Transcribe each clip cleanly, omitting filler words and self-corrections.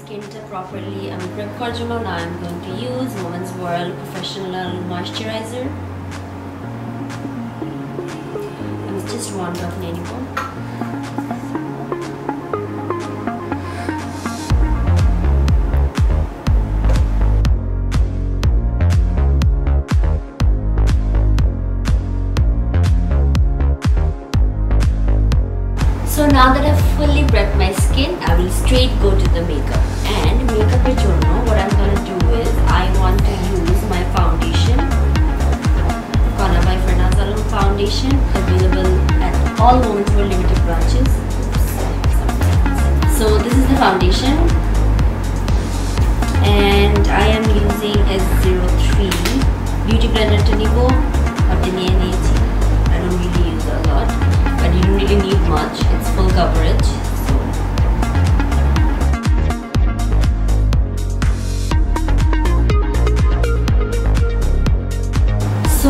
skinটা properly আমি prep করার জন্য now I'm going to use Women's World Professional Moisturizer. আমি just one drop নিয়ে নিব. So now that I've fully prepped my skin, I will straight go to the makeup. And makeup er jonno, what I'm gonna do is I want to use my foundation, konabyfarnazalam foundation, available at all Women's World Limited branches. So this is the foundation, and I am using S03 beauty blender to nibo. I don't really use a lot, but you don't really need much. It's full coverage. So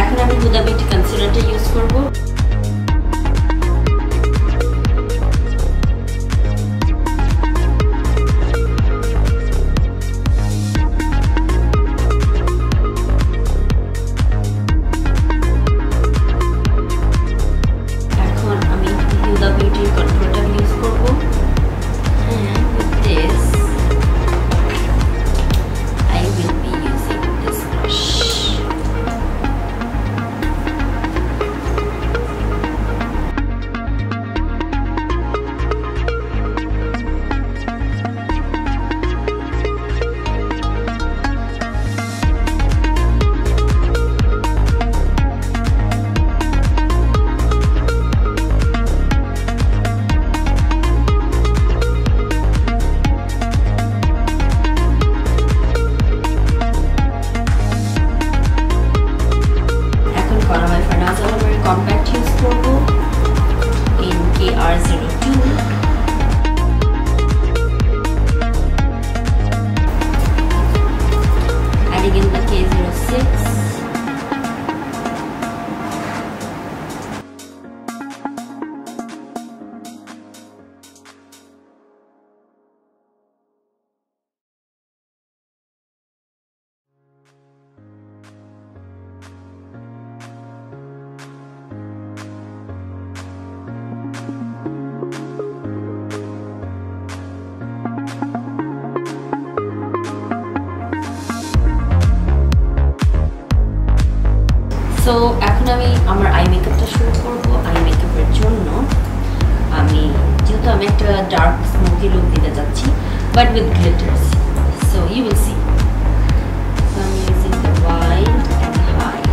এখন আমি Huda Beauty concealer use করব. So এখন আমি আমার I মেকআপটা শুরু করব. I মেকআপের জন্য আমি যেহেতু আমি একটা ডার্ক স্মোকি লুক দিতে যাচ্ছি, but with glitters, so you will see. So I'm using the Wild and Hide.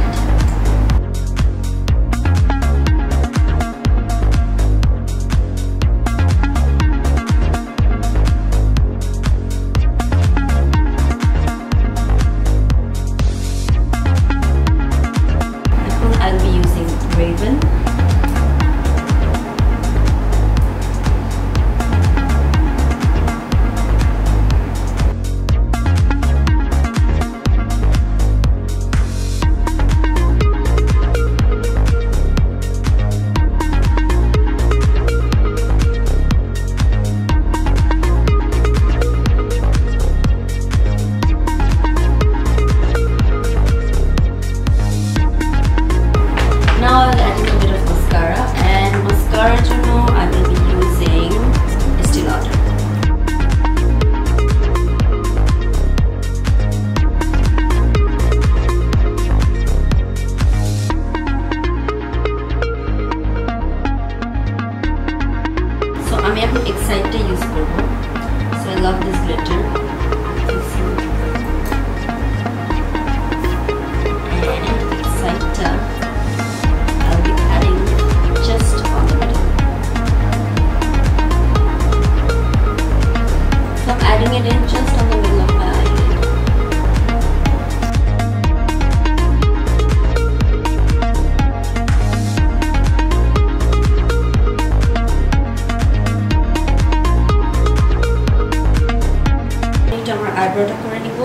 আমি এখন এক্সাইটটা ইউজ করব. So I love this glitter. And এক্সাইটটা I'll be adding just on the middle. So I'm adding it in just on the middle of my eyelid. আইব্রোটা করে নিব.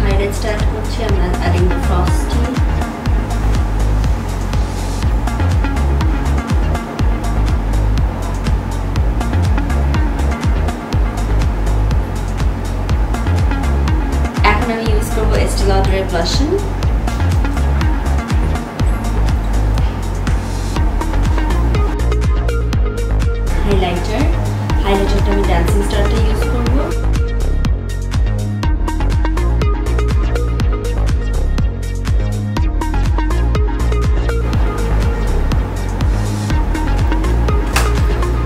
highlight start করছি। I'm adding the frosty. এখন আমি use করব Estee Lauder blush-on। হাইলাইটারটা আমি dancing স্টারটা use করব।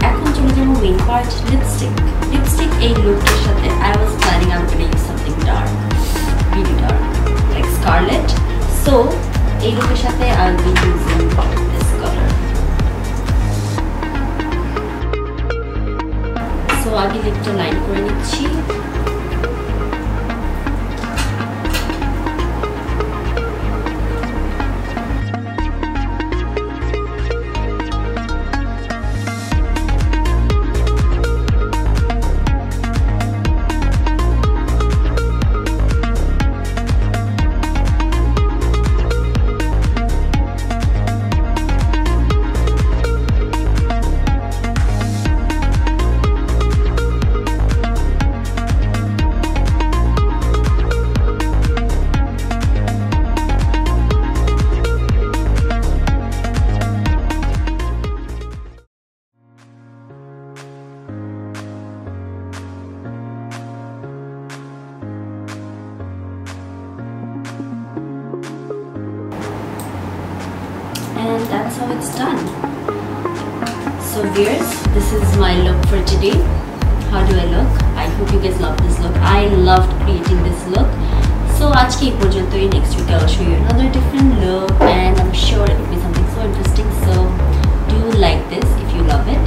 এখন চলে যাবো মেইন পার্ট, লিপস্টিক এই লুকটার সাথে I was planning I'm gonna use something dark, really dark, like Scarlet. So এই লুকের সাথে I'll be using this color. So আগে লিপটা লাইন করে নিচ্ছি। And that's how it's done. So viewers, this is my look for today. How do I look? I hope you guys love this look. I loved creating this look. So আজকে এই পর্যন্তই। Next week I'll show you another different look and I'm sure it will be something so interesting. So do like this if you love it.